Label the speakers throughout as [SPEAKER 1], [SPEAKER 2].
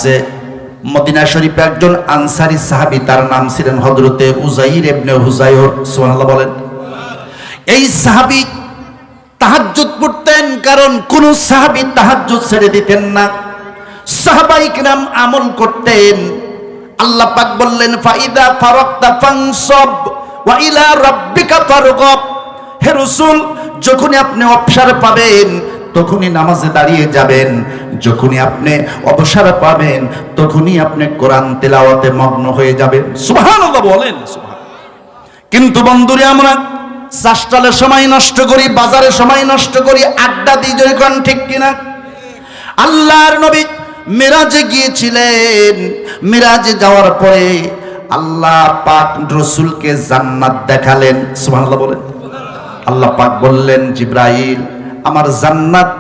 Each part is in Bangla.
[SPEAKER 1] আসছে। মদিনা শরীফে একজন আনসারী সাহাবী, তার নাম ছিলেন হযরতে উযাইর ইবনে হুযায়র। সুবহানাল্লাহ বলেন। এই সাহাবী তাহাজ্জুদ পড়তেন, কারণ কোন সাহাবী তাহাজ্জুদ ছেড়ে দিতেন না। সাহাবায়ে কিরাম আমল করতেন। আল্লাহ পাক বললেন, ফাইদা ফারাগতা ফানসাব ওয়া ইলা রাব্বিকা ফারগাব। হে রাসূল, যখনই আপনি অবসর পাবেন তখনই নামাজে দাঁড়িয়ে যাবেন, যখনই আপনি অবসর পাবেন তখনই আপনি কোরআন তেলাওয়াতে মগ্ন হয়ে যাবেন। সুবহানাল্লাহ বলেন। কিন্তু বন্ধুরে, আমরা চাষটালের সময় নষ্ট করি, বাজারের সময় নষ্ট করি, আড্ডা দিই, যখন ঠিক কিনা? আল্লাহর নবী মিরাজে গিয়েছিলেন। মিরাজে যাওয়ার পরে আল্লাহ পাক রাসূলকে জান্নাত দেখালেন। সুবহানাল্লাহ বলেন। আল্লাহ পাক বললেন, জিবরাইল, আমার জান্নাত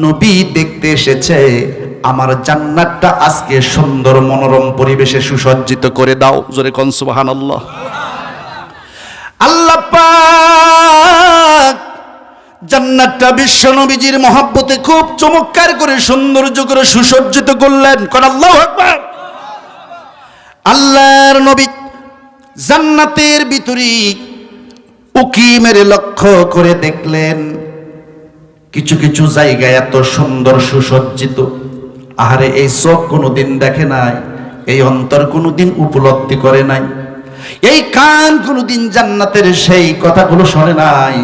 [SPEAKER 1] নবী দেখতে এসেছে, আমার জান্নাতটা আজকে সুন্দর মনোরম পরিবেশে সুসজ্জিত করে দাও। জোরে কোন সুবহানাল্লাহ। আল্লাহ পাক জান্নাতটা বিশ্ব নবীজির মহব্বতে খুব চমৎকার করে সৌন্দর্য করে সুসজ্জিত করলেন। কোন আল্লাহু আকবার। আল্লাহর নবী জান্নাতের ভিতরে উকি মেরে লক্ষ্য করে দেখলেন, কিছু কিছু জায়গায় এত সুন্দর সুসজ্জিত, আরে এই চোখ কোনোদিন দেখে নাই, এই অন্তর কোনোদিন উপলব্ধি করে নাই, এই কান কোনোদিন জান্নাতের সেই কথাগুলো শোনে নাই।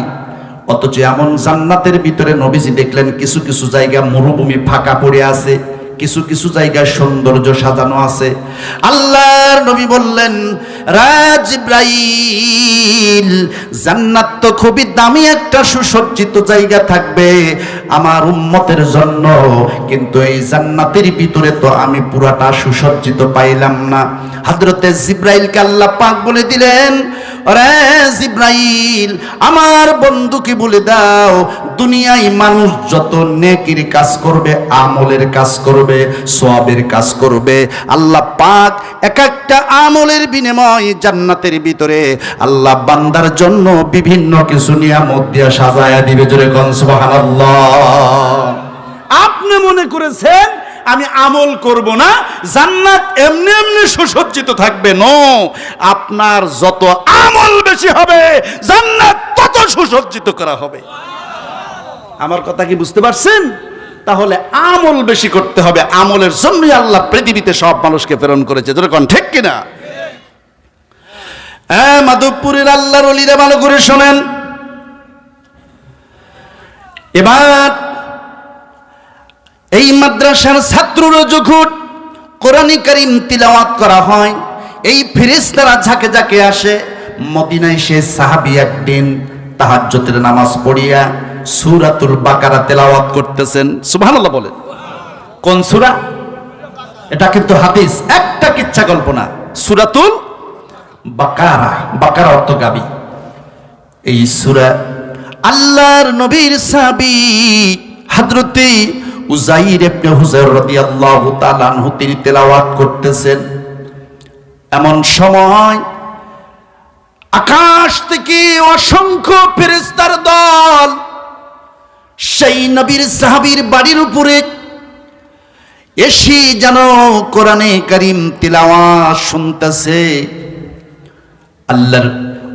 [SPEAKER 1] অথচ এমন জান্নাতের ভিতরে নবীজি দেখলেন কিছু কিছু জায়গা মরুভূমি ফাঁকা পড়ে আছে, কিছু কিছু জায়গায় সৌন্দর্য সাজানো আছে। আল্লাহর নবী বললেন, জিবরাইল, জান্নাত তো খুবই দামি একটা সুসজ্জিত জায়গা থাকবে আমার উম্মতের জন্য, কিন্তু এই জান্নাতের ভিতরে তো আমি পুরাটা সুসজ্জিত পাইলাম না। হযরতে জিবরাইলকে আল্লাহ পাক বলে দিলেন, রে জিবরাইল, আমার বন্ধুকে বলে দাও, দুনিয়ায় মানুষ যত নেকির কাজ করবে, আমলের কাজ করবে, সওয়াবের কাজ করবে, আল্লাহ পাক এক একটা আমলের বিনিময় জান্নাতের ভিতরে আল্লাহ বান্দার জন্য বিভিন্ন কিছু নিয়ামত দিয়ে সাজায়া দিবে। জোরে কোন সুবহানাল্লাহ। আপনি মনে করেছেন আমি আমল করব না, জান্নাত এমনি এমনি সুসজ্জিত থাকবে? নো, আপনার যত আমল বেশি হবে জান্নাত তত সুসজ্জিত করা হবে। আমার কথা কি বুঝতে পারছেন? তাহলে আমল বেশি করতে হবে, আমলের জন্যই আল্লাহ পৃথিবীতে সব মানুষকে প্রেরণ করেছে। যেরকম ঠিক কিনা? মাধবপুরের আল্লাহর ওলিরা ভালো করে শোনেন। এবার এই মাদ্রাসার ছাত্ররা যখন কোরআন কারীম তিলাওয়াত করা হয়, এই ফেরেশতারা ঝাঁকে ঝাঁকে আসে। মদিনায় সে সাহাবী একদিন তাহাজ্জুদের নামাজ পড়িয়া সূরাতুল বাকারা তেলাওয়াত করতেছেন। সুবহানাল্লাহ বলেন। কোন সূরা? এটা কিন্তু হাদিস, একটা কিচ্ছা গল্প না। সূরাতুল বাকারা, বাকারা অর্থ গাবি। এই সূরা আল্লাহর নবীর সাহাবী হযরতে উযাইর ইবনে হুযায়র রাদিয়াল্লাহু তাআলা আনহু তিনি তেলাওয়াত করতেছেন। এমন সময় আকাশ থেকে অসংখ্য ফেরেশতার দল সেই নবীর সাহাবীর বাড়ির উপরে এসে যেন কোরআনে কারীম তিলাওয়াত শুনতেছে। আল্লাহর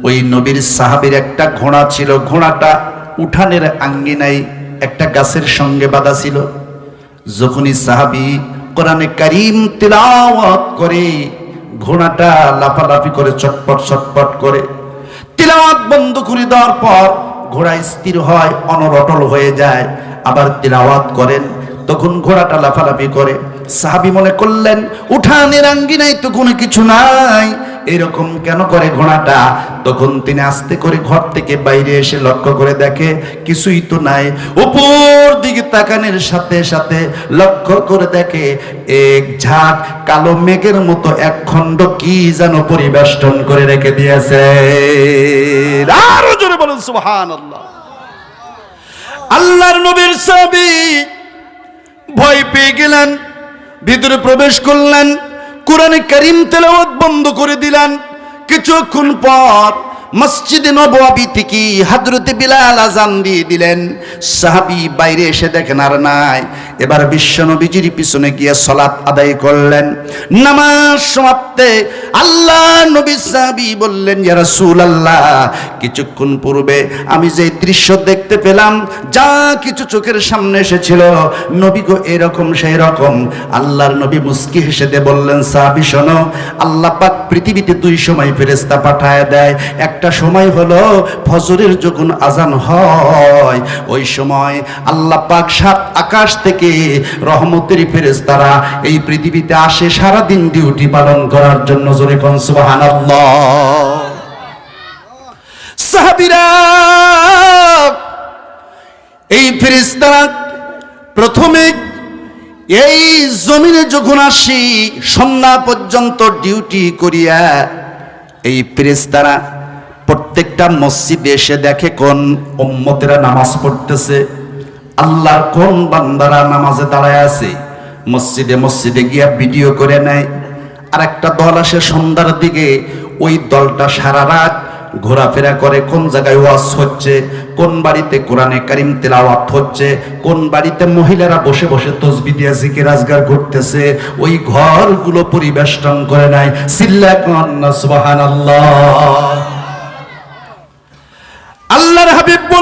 [SPEAKER 1] ওই নবীর সাহাবীর একটা ঘোড়া ছিল, ঘোড়াটা উঠানের আঙ্গিনায় একটা গাছের সঙ্গে বাঁধা ছিল। যখনই সাহাবী কোরআনে কারীম তিলাওয়াত করে, ঘোড়াটা লাফালাফি করে, চটপট চটপট করে। তিলাওয়াত বন্ধ করে দেওয়ার পর ঘোড়া স্থির হয়, অনড়টল হয়ে যায়। আবার তিলাওয়াত করেন, তখন ঘোড়াটা লাফালাফি করে। সাহাবী মনে করলেন উঠানের আঙ্গিনায় তো কোনো কিছু নাই, এরকম কেন করে ঘোড়াটা? তখন তিনি আস্তে করে ঘর থেকে বাইরে এসে লক্ষ্য করে দেখে কিছুই তো নাই। উপর দিকে তাকানোর সাথে সাথে লক্ষ্য করে দেখে এক ঝাঁক কালো মেঘের মতো এক খণ্ড কি যেন পরিবেষ্টন করে রেখে দিয়েছে। আরো জোরে বলুন সুবহানাল্লাহ। আল্লাহর নবীর সাহাবী ভয় পেয়ে গেলেন, ভিতরে প্রবেশ করলেন, কোরআনে কারীম তেলাওয়াত বন্ধ করে দিলেন। কিছুক্ষণ পর মসজিদে নববী থেকে হযরত বিলাল আযান দিয়ে দিলেন। সাহাবী বাইরে এসে দেখেন আর নাই। এবার বিশ্ব নবীজির পিছনে গিয়ে সালাত আদায় করলেন। নামাজ সমাপ্তে আল্লাহ নবী সাহাবী বললেন, ইয়া রাসূলুল্লাহ, কিছুক্ষণ পূর্বে আমি যে দৃশ্য দেখতে পেলাম, যা কিছু চোখের সামনে এসেছিল, নবী গো এরকম সেই রকম। আল্লাহর নবী মুস্কি হেসে দিয়ে বললেন, সাহাবী শোনো, আল্লাহ পাক পৃথিবীতে দুই সময় ফেরেশতা পাঠায় দেয়। একটা সময় হলো ফজরের যখন আজান হয়, ওই সময় আল্লাহ পাক সাত আকাশ থেকে রহমতের ফেরেশতারা এই পৃথিবীতে আসে সারা দিন ডিউটি পালন করার জন্য। জোরে কোন সুবহানাল্লাহ। সাহাবীরা, এই ফেরেশতারা প্রথমে এই জমিনে যখন আসি সন্ধ্যা পর্যন্ত ডিউটি করিয়া, এই ফেরেশতারা প্রত্যেকটা মসজিদে এসে দেখে কোন উম্মতেরা নামাজ পড়তেছে, আল্লাহর কোন বান্দারা নামাজে দাঁড়ায় আছে। মসজিদে মসজিদে গিয়া ভিডিও করে নেয়। আর একটা দল আসে সন্ধ্যার দিকে, ওই দলটা সারা রাত ঘোরাফেরা করে, কোন জায়গায় ওয়াজ হচ্ছে, কোন বাড়িতে কোরআনে কারিম তেলাওয়াত হচ্ছে, কোন বাড়িতে মহিলারা বসে বসে তাসবিহ দিয়ে জিকির আজগার করতেছে, ওই ঘরগুলো পরিবেষ্টন করে নেয়। চিল্লায় সুবহানাল্লাহ। আল্লাহর হাবিব বলে